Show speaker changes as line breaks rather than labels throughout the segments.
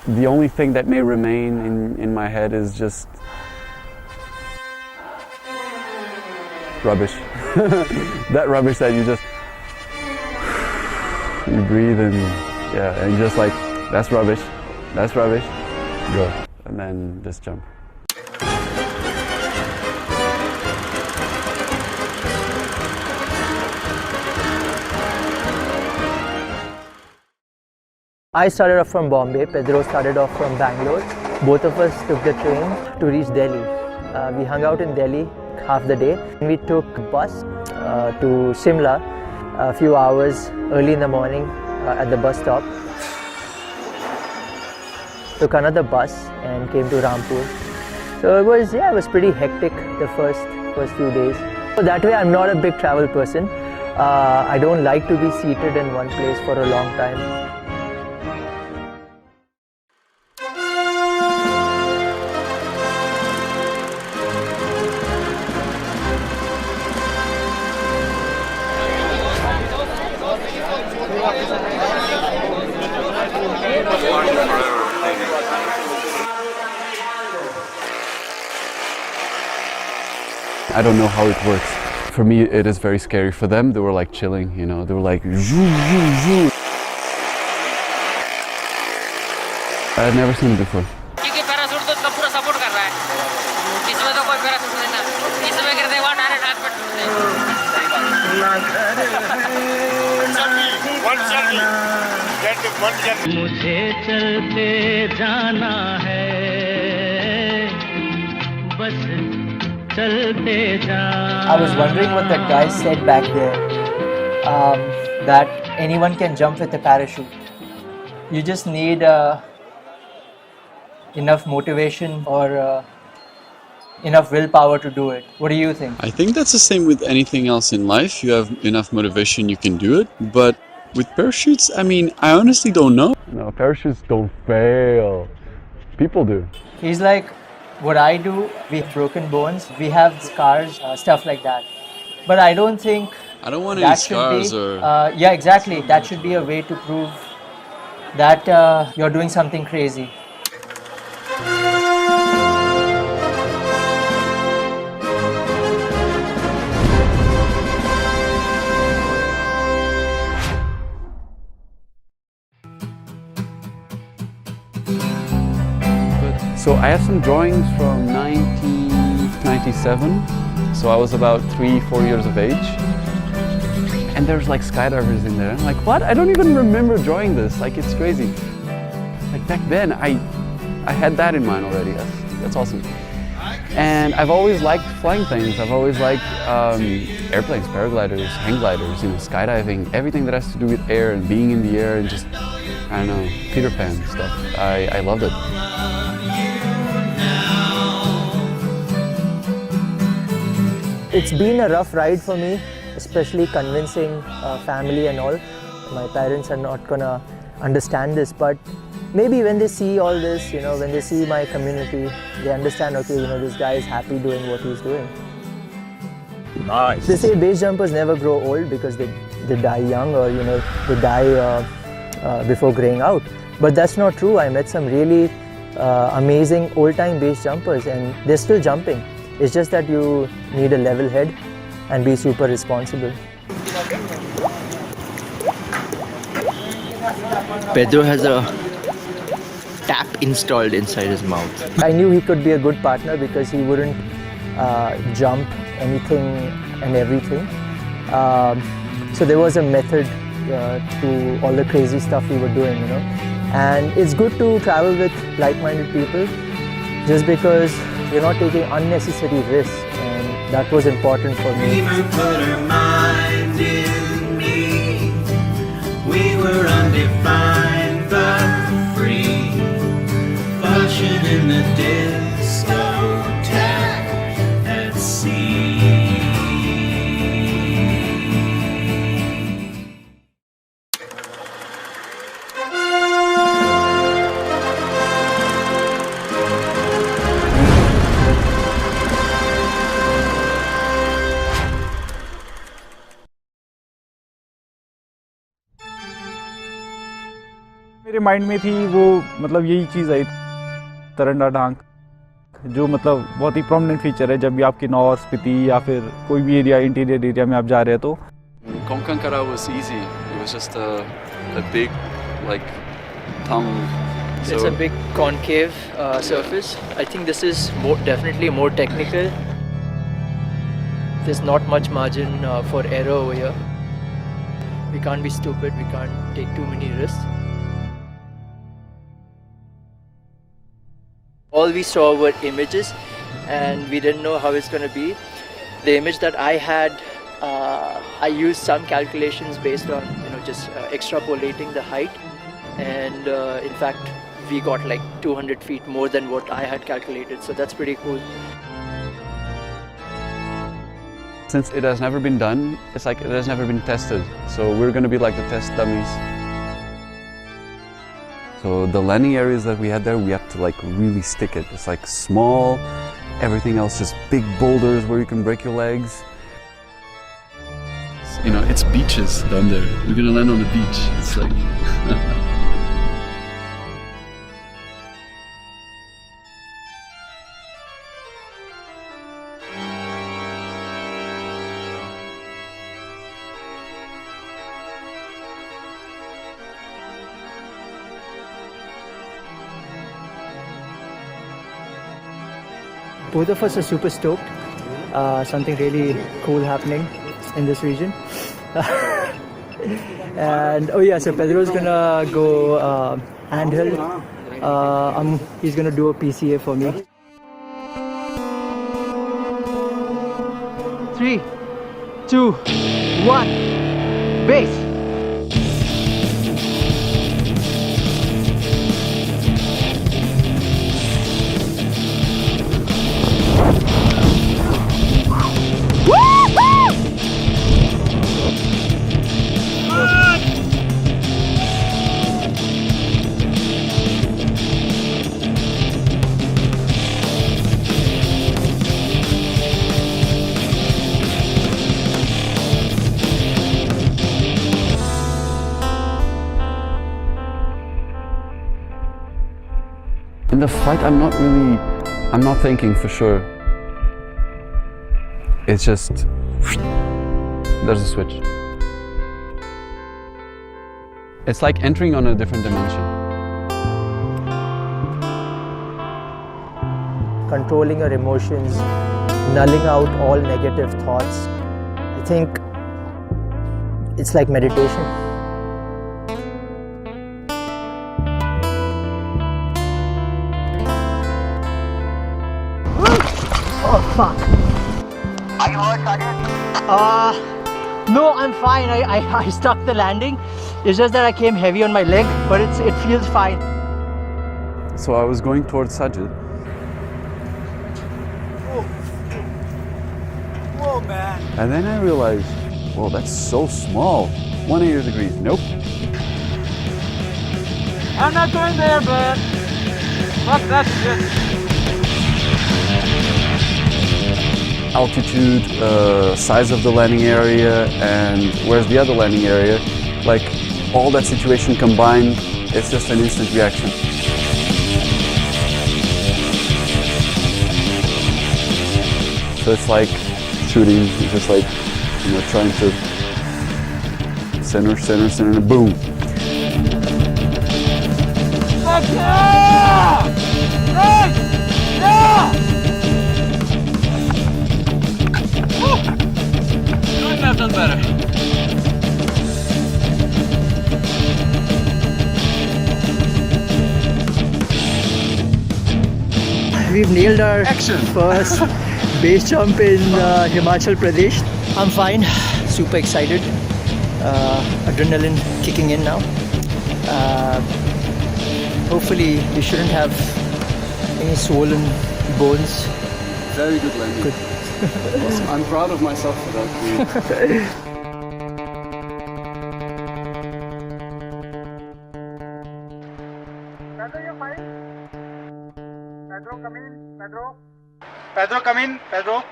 The only thing that may remain in my head is just rubbish. That rubbish that you just you breathe and yeah, and just like that's rubbish, go, and then just jump.
I started off from Bombay, Pedro started off from Bangalore. Both of us took the train to reach Delhi. We hung out in Delhi half the day. We took a bus to Shimla a few hours early in the morning at the bus stop. Took another bus and came to Rampur. So it was pretty hectic the first few days. So that way I'm not a big travel person. I don't like to be seated in one place for a long time.
I don't know how it works. For me, it is very scary. For them, they were like chilling, you know, they were like zoo, zoo, zoo. I had never seen it before.
क्योंकि parachute तो इसका पूरा support कर रहा है, इसमें तो कोई पैराशूट नहीं ना, इसमें गिरते हुआ डायरेक्ट हाथ पे
मुझे चलते जाना है बस चलते जाना.
I was wondering what that guy said back there, that anyone can jump with a parachute. You just need enough motivation or enough willpower to do it. What do you think?
I think that's the same with anything else in life. You have enough motivation, you can do it. But with parachutes, I mean, I honestly don't know.
No, parachutes don't fail. People do.
He's like, what I do, we have broken bones, we have scars, stuff like that. But I don't think
I don't want any
that should
scars
be,
or...
yeah, exactly. That should be a way to prove that you're doing something crazy.
So I have some drawings from 1997. So I was about 3-4 years of age. And there's like skydivers in there. I'm like, what? I don't even remember drawing this. Like, it's crazy. Like back then, I had that in mind already. That's awesome. And I've always liked flying things. I've always liked airplanes, paragliders, hang gliders, you know, skydiving, everything that has to do with air and being in the air and just, I don't know, Peter Pan stuff. I loved it.
It's been a rough ride for me, especially convincing family and all. My parents are not gonna understand this, but maybe when they see all this, you know, when they see my community, they understand, okay, you know, this guy is happy doing what he's doing.
Nice.
They say base jumpers never grow old because they die young, or, you know, they die before graying out. But that's not true. I met some really amazing old-time base jumpers and they're still jumping. It's just that you need a level head and be super responsible.
Pedro has a tap installed inside his mouth.
I knew he could be a good partner because he wouldn't jump anything and everything. So there was a method to all the crazy stuff we were doing, you know. And it's good to travel with like-minded people just because you're not taking unnecessary risks, and that was important for me.
We put our mind in me. We were undefined but free, function in the discotheque at sea.
मेरे
मेरे mind में थी वो मतलब यही चीज़ आई, तरंडा ढांक, जो मतलब बहुत ही प्रोमिनेंट फीचर है जब भी आपकी नॉर्थ स्पीति या फिर कोई भी एरिया इंटीरियर एरिया में आप जा रहे हैं तो।
Konkankara was easy. It was just a big, like, thumb.
It's a big concave surface. I think this is definitely more technical. There's not much margin for error over here. We can't be stupid. We can't take too many risks. All we saw were images, and we didn't know how it's going to be. The image that I had, I used some calculations based on just extrapolating the height, and in fact we got like 200 feet more than what I had calculated, so that's pretty cool.
Since it has never been done, it's like it has never been tested. So we're going to be like the test dummies. So the landing areas that we had there, we have to like really stick it. It's like small, everything else just big boulders where you can break your legs.
You know, it's beaches down there. We're gonna land on the beach. It's like...
Both of us are super stoked. Something really cool happening in this region. And oh yeah, so Pedro's gonna go handheld. He's gonna do a PCA for me. 3, 2, 1, base.
In the flight, I'm not thinking for sure. It's just, there's a switch. It's like entering on a different dimension.
Controlling your emotions, nulling out all negative thoughts. I think it's like meditation. Oh fuck! Are you hurt, Sergeant? No, I'm fine. I stuck the landing. It's just that I came heavy on my leg, but it feels fine.
So I was going towards Sajid.
Whoa, man.
And then I realized, whoa, that's so small. 180 degrees, nope.
I'm not going there, man. Fuck that shit.
Altitude, size of the landing area, and where's the other landing area, like all that situation combined, it's just an instant reaction. So it's like shooting, it's just like, trying to center, boom.
Fuck yeah! Right! Yeah! Couldn't have done better.
We've nailed our first base jump in Himachal Pradesh. I'm fine, super excited. Adrenaline kicking in now. Hopefully we shouldn't have any swollen bones.
Very good landing.
Good.
Awesome. I'm proud of myself for that.
Pedro, you're fine. Pedro, come in. Pedro. Pedro, come in. Pedro.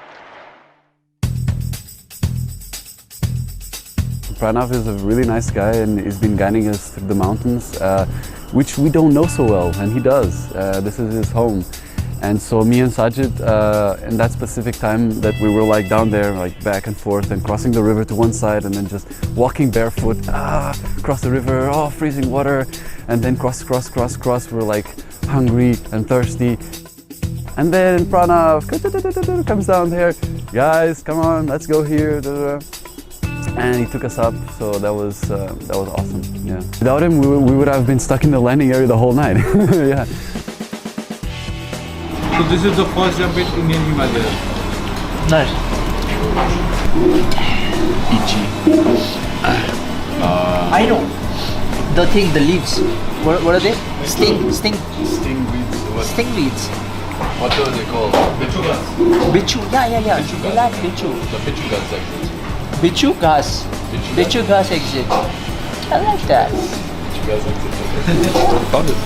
Pranav is a really nice guy and he's been guiding us through the mountains. which we don't know so well, and he does. This is his home. And so me and Sajid, in that specific time that we were like down there, like back and forth and crossing the river to one side and then just walking barefoot, across the river, oh, freezing water, and then cross, we're like hungry and thirsty. And then Pranav comes down there, guys, come on, let's go here. And he took us up, so that was awesome. Yeah. Without him, we would have been stuck in the landing area the whole night. Yeah.
So this is the first jump in Indian Himalayas.
Nice. I know. The thing, the leaves. What are they? Sting weeds. Sting weeds.
What are they called?
Bichu. Yeah. You like bichu.
The bichu gas exit.
Bichu ghas. Bichu ghas exit. I like that.
Bichu gas exit. Found it.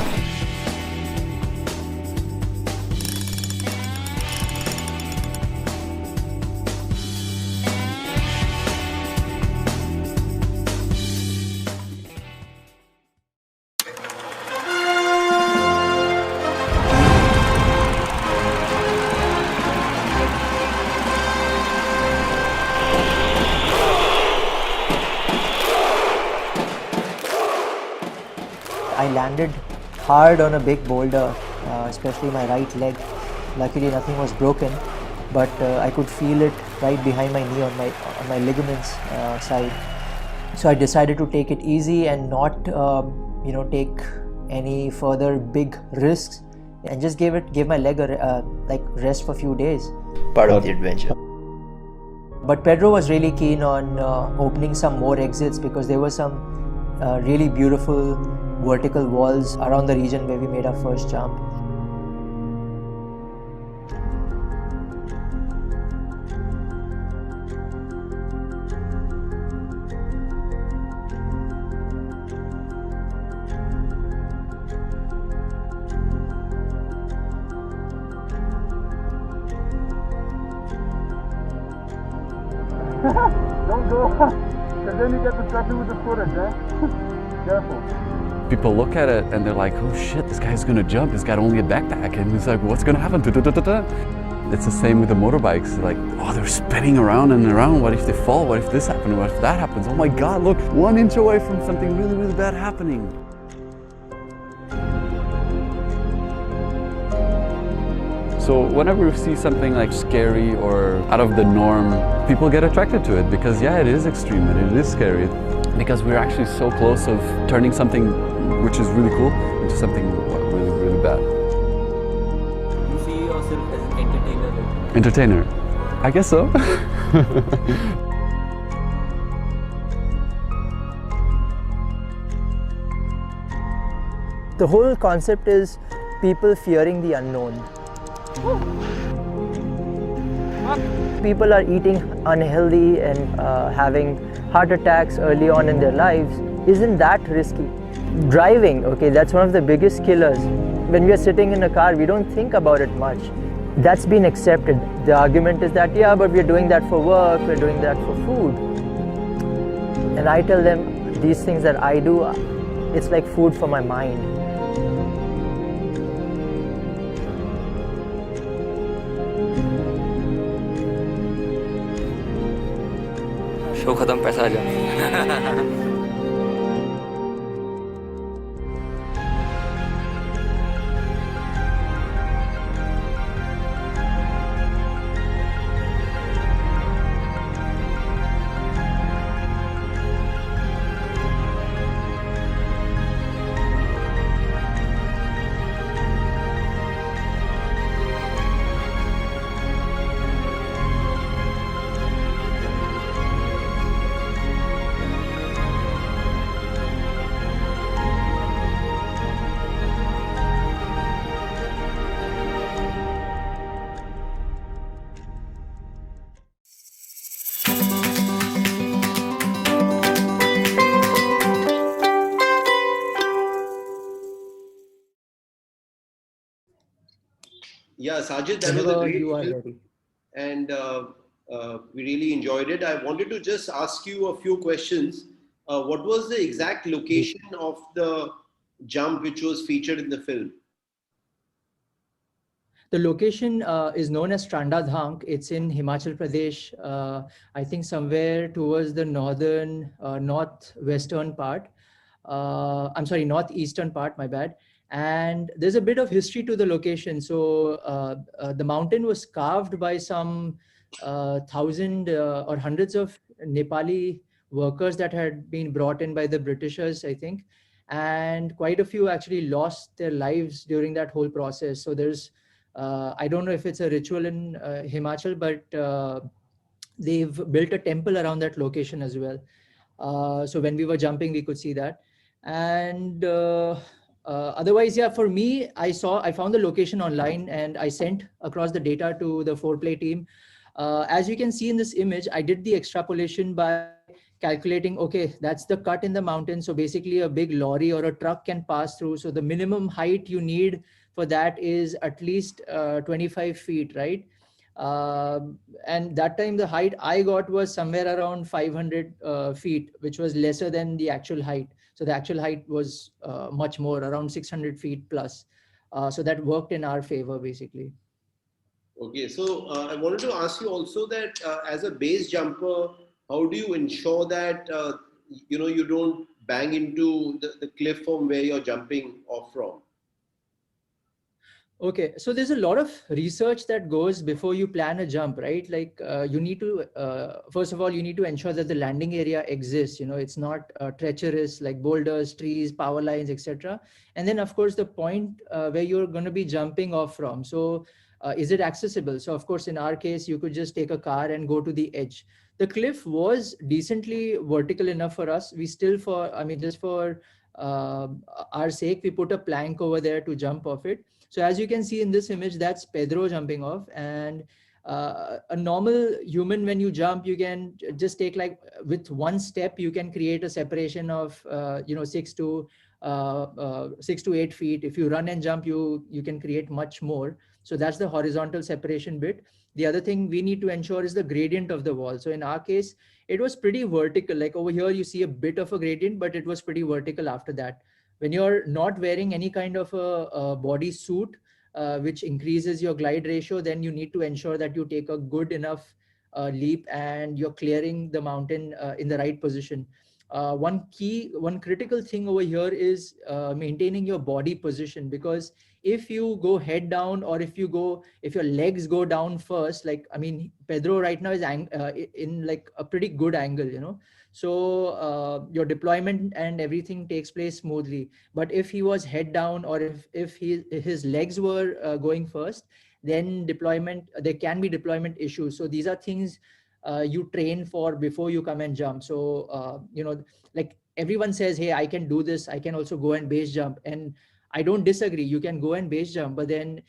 I landed hard on a big boulder, especially my right leg. Luckily nothing was broken, but I could feel it right behind my knee on my ligaments side. So I decided to take it easy and not take any further big risks, and just give my leg a rest for a few days.
Part of the adventure.
But Pedro was really keen on opening some more exits because there were some really beautiful vertical walls around the region where we made our first jump.
Don't go, because then you get distracted with the footage, eh? Careful.
People look at it and they're like, oh shit, this guy's gonna jump, he's got only a backpack. And it's like, what's gonna happen? It's the same with the motorbikes. Like, oh, they're spinning around and around. What if they fall? What if this happens? What if that happens? Oh my God, look, 1 inch away from something really, really bad happening. So whenever we see something like scary or out of the norm, people get attracted to it because yeah, it is extreme and it is scary. Because we're actually so close of turning something which is really cool into something really, really bad.
You see yourself as an entertainer?
Entertainer? I guess so.
The whole concept is people fearing the unknown. People are eating unhealthy and having heart attacks early on in their lives. Isn't that risky? Driving, okay, that's one of the biggest killers. When we are sitting in a car, we don't think about it much. That's been accepted. The argument is that, yeah, but we're doing that for work, we're doing that for food. And I tell them, these things that I do, it's like food for my mind.
Show खत्म पैसा आ जाए
Yeah, Sajid, that was a great film, and we really enjoyed it. I wanted to just ask you a few questions. What was the exact location of the jump which was featured in the film?
The location is known as Stranda Dhank. It's in Himachal Pradesh, I think somewhere towards the northwestern part. I'm sorry, northeastern part, my bad. And there's a bit of history to the location. So the mountain was carved by some thousand or hundreds of Nepali workers that had been brought in by the Britishers, I think. And quite a few actually lost their lives during that whole process. So there's I don't know if it's a ritual in Himachal, but they've built a temple around that location as well. So when we were jumping, we could see that. And otherwise, yeah, for me, I found the location online and I sent across the data to the 4Play team. As you can see in this image, I did the extrapolation by calculating, okay, that's the cut in the mountain. So basically a big lorry or a truck can pass through. So the minimum height you need for that is at least 25 feet, right? And that time the height I got was somewhere around 500 feet, which was lesser than the actual height. So the actual height was much more, around 600 feet plus. So that worked in our favor, basically.
Okay, so I wanted to ask you also that as a base jumper, how do you ensure that you don't bang into the cliff from where you're jumping off from?
Okay, so there's a lot of research that goes before you plan a jump, right? Like you need to, first of all, you need to ensure that the landing area exists. It's not treacherous like boulders, trees, power lines, etc. And then of course the point where you're going to be jumping off from. So is it accessible? So of course, in our case, you could just take a car and go to the edge. The cliff was decently vertical enough for us. We still just for our sake, we put a plank over there to jump off it. So as you can see in this image, that's Pedro jumping off. And a normal human, when you jump, you can just take like with one step, you can create a separation of 6 to 8 feet. If you run and jump, you can create much more. So that's the horizontal separation bit. The other thing we need to ensure is the gradient of the wall. So in our case, it was pretty vertical. Like over here, you see a bit of a gradient, but it was pretty vertical after that. When you're not wearing any kind of a body suit, which increases your glide ratio, then you need to ensure that you take a good enough leap and you're clearing the mountain in the right position. One critical thing over here is maintaining your body position, because if you go head down or if your legs go down first, Pedro right now is in like a pretty good angle, so your deployment and everything takes place smoothly. But if he was head down or if his legs were going first, then there can be deployment issues. So these are things you train for before you come and jump. So like everyone says, hey, I can do this, I can also go and base jump, and I don't disagree, you can go and base jump, but then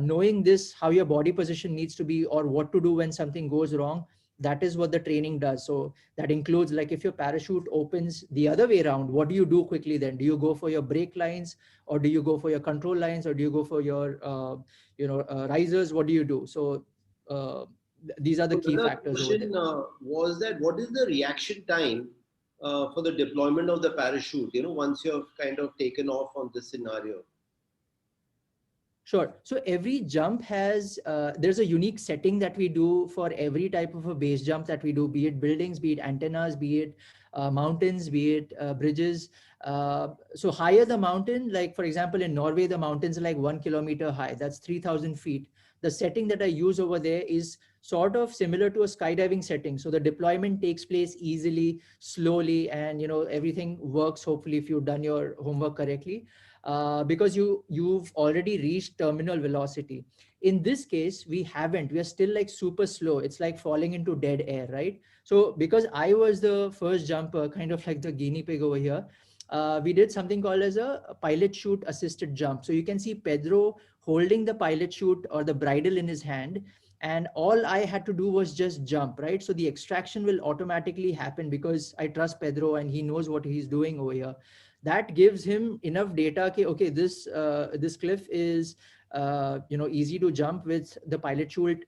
knowing this, how your body position needs to be or what to do when something goes wrong, that is what the training does. So that includes, like, if your parachute opens the other way around, what do you do quickly then? Do you go for your brake lines, or do you go for your control lines, or do you go for your risers? What do you do? So these are the key factors over there.
Was that what is the reaction time for the deployment of the parachute, once you've kind of taken off on this scenario?
Sure. So every jump has, there's a unique setting that we do for every type of a base jump that we do, be it buildings, be it antennas, be it mountains, be it bridges. So higher the mountain, like for example, in Norway, the mountains are like 1 kilometer high. That's 3,000 feet. The setting that I use over there is sort of similar to a skydiving setting. So the deployment takes place easily, slowly, and everything works, hopefully, if you've done your homework correctly. Because you've already reached terminal velocity. In this case, we haven't. We are still like super slow. It's like falling into dead air, right? So because I was the first jumper, kind of like the guinea pig over here, we did something called as a pilot chute assisted jump. So you can see Pedro holding the pilot chute or the bridle in his hand, and all I had to do was just jump, right? So the extraction will automatically happen because I trust Pedro and he knows what he's doing over here. That gives him enough data. Okay, this cliff is easy to jump with the pilot chute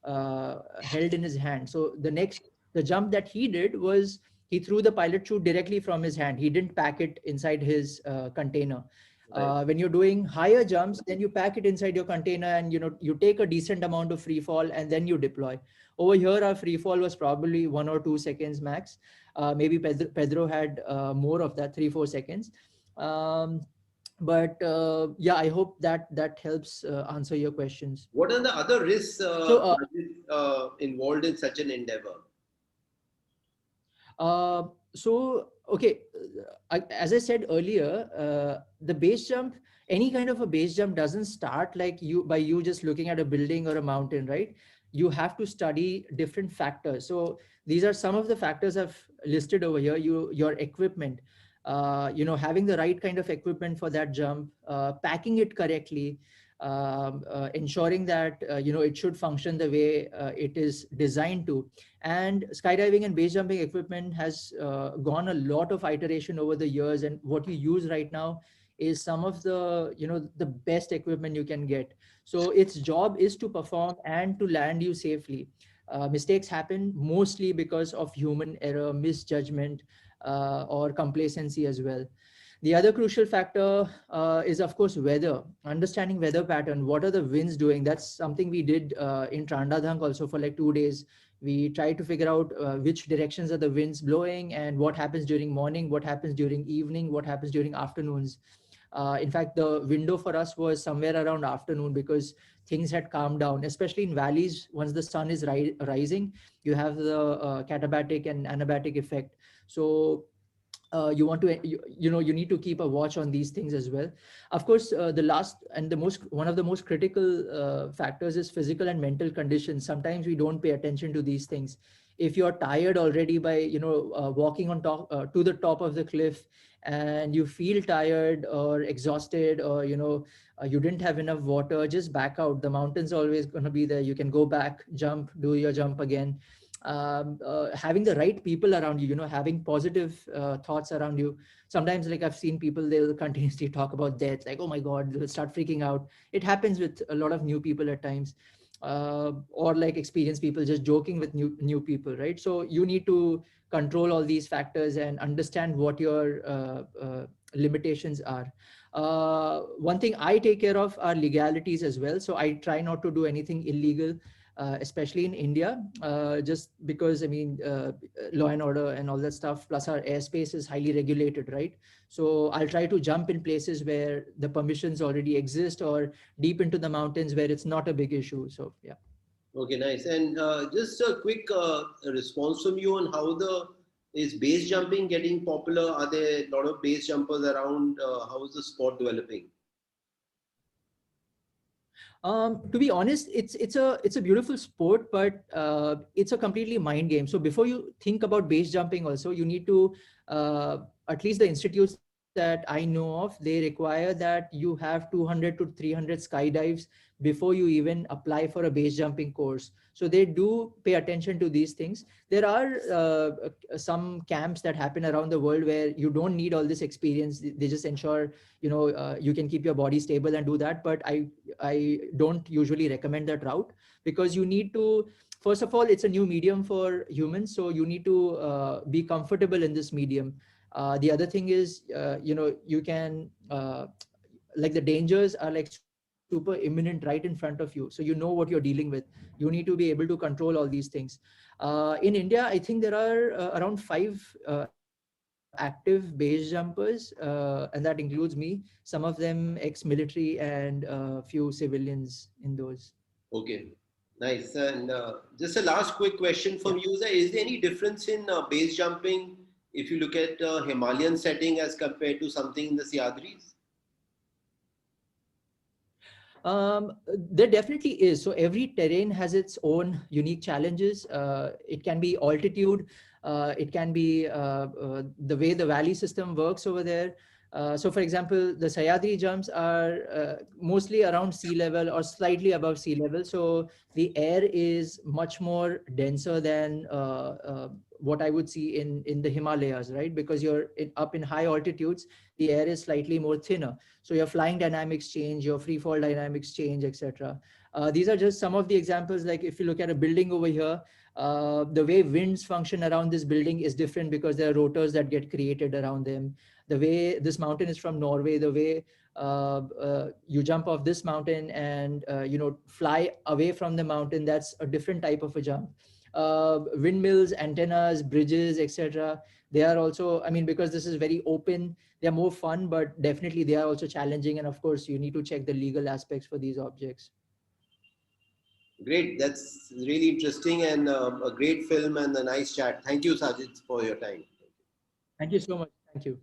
held in his hand. So the jump that he did was he threw the pilot chute directly from his hand. He didn't pack it inside his container. When you're doing higher jumps, then you pack it inside your container, and you take a decent amount of free fall and then you deploy. Over here, our free fall was probably 1 or 2 seconds max. Maybe Pedro had more of that, 3-4 seconds. But yeah, I hope that helps answer your questions.
What are the other risks involved in such an endeavor?
Okay, as I said earlier, the base jump, any kind of a base jump doesn't start like by you just looking at a building or a mountain, right? You have to study different factors. So these are some of the factors I've listed over here. Your equipment, having the right kind of equipment for that jump, packing it correctly, ensuring that it should function the way it is designed to. And skydiving and base jumping equipment has gone a lot of iteration over the years, and what you use right now is some of the the best equipment you can get. So its job is to perform and to land you safely. Mistakes happen mostly because of human error, misjudgment, or complacency as well. The other crucial factor is, of course, weather. Understanding weather pattern. What are the winds doing? That's something we did in Trandadhank also for like 2 days. We tried to figure out which directions are the winds blowing, and what happens during morning, what happens during evening, what happens during afternoons. In fact, the window for us was somewhere around afternoon, because things had calmed down, especially in valleys. Once the sun is rising, you have the katabatic and anabatic effect. So you want to, you need to keep a watch on these things as well. Of course, the last and one of the most critical factors is physical and mental conditions. Sometimes we don't pay attention to these things. If you're tired already by walking on top to the top of the cliff, and you feel tired or exhausted, or you didn't have enough water, just back out. The mountain's always going to be there. You can go back, jump, do your jump again. Having the right people around you, having positive thoughts around you. Sometimes, like, I've seen people, they'll continuously talk about death, like, oh my God, they'll start freaking out. It happens with a lot of new people at times, or like experienced people just joking with new people, right? So you need to control all these factors and understand what your limitations are. One thing I take care of are legalities as well. So I try not to do anything illegal, especially in India, just because, law and order and all that stuff, plus our airspace is highly regulated, right? So I'll try to jump in places where the permissions already exist, or deep into the mountains where it's not a big issue. So, yeah.
Okay, nice. And just a quick response from you on how is base jumping getting popular? Are there a lot of base jumpers around? How is the sport developing?
To be honest, it's a beautiful sport, but it's a completely mind game. So before you think about base jumping also, you need to, at least the institutes that I know of, they require that you have 200 to 300 skydives before you even apply for a base jumping course. So they do pay attention to these things. There are some camps that happen around the world where you don't need all this experience. They just ensure, you can keep your body stable and do that. But I don't usually recommend that route, because you need to, first of all, it's a new medium for humans. So you need to be comfortable in this medium. The other thing is, you can, like, the dangers are like super imminent right in front of you. So you know what you're dealing with. You need to be able to control all these things. In India, I think there are around 5 active base jumpers, and that includes me, some of them ex-military, and a few civilians in those.
Okay, nice. And just a last quick question from you, sir. Is there any difference in base jumping if you look at Himalayan setting as compared to something in the Sahyadris?
There definitely is. So every terrain has its own unique challenges. It can be altitude. It can be the way the valley system works over there. So for example, the Sahyadri jumps are mostly around sea level or slightly above sea level. So the air is much more denser than what I would see in the Himalayas, right? Because you're up in high altitudes, the air is slightly more thinner. So your flying dynamics change, your free fall dynamics change, etc. These are just some of the examples. Like if you look at a building over here, The way winds function around this building is different because there are rotors that get created around them. The way this mountain is from Norway, the way you jump off this mountain and fly away from the mountain, that's a different type of a jump. Windmills, antennas, bridges, etc. They are also, I mean, because this is very open, they're more fun, but definitely they are also challenging. And of course, you need to check the legal aspects for these objects.
Great. That's really interesting and a great film and a nice chat. Thank you, Sajid, for your time.
Thank you so much. Thank you.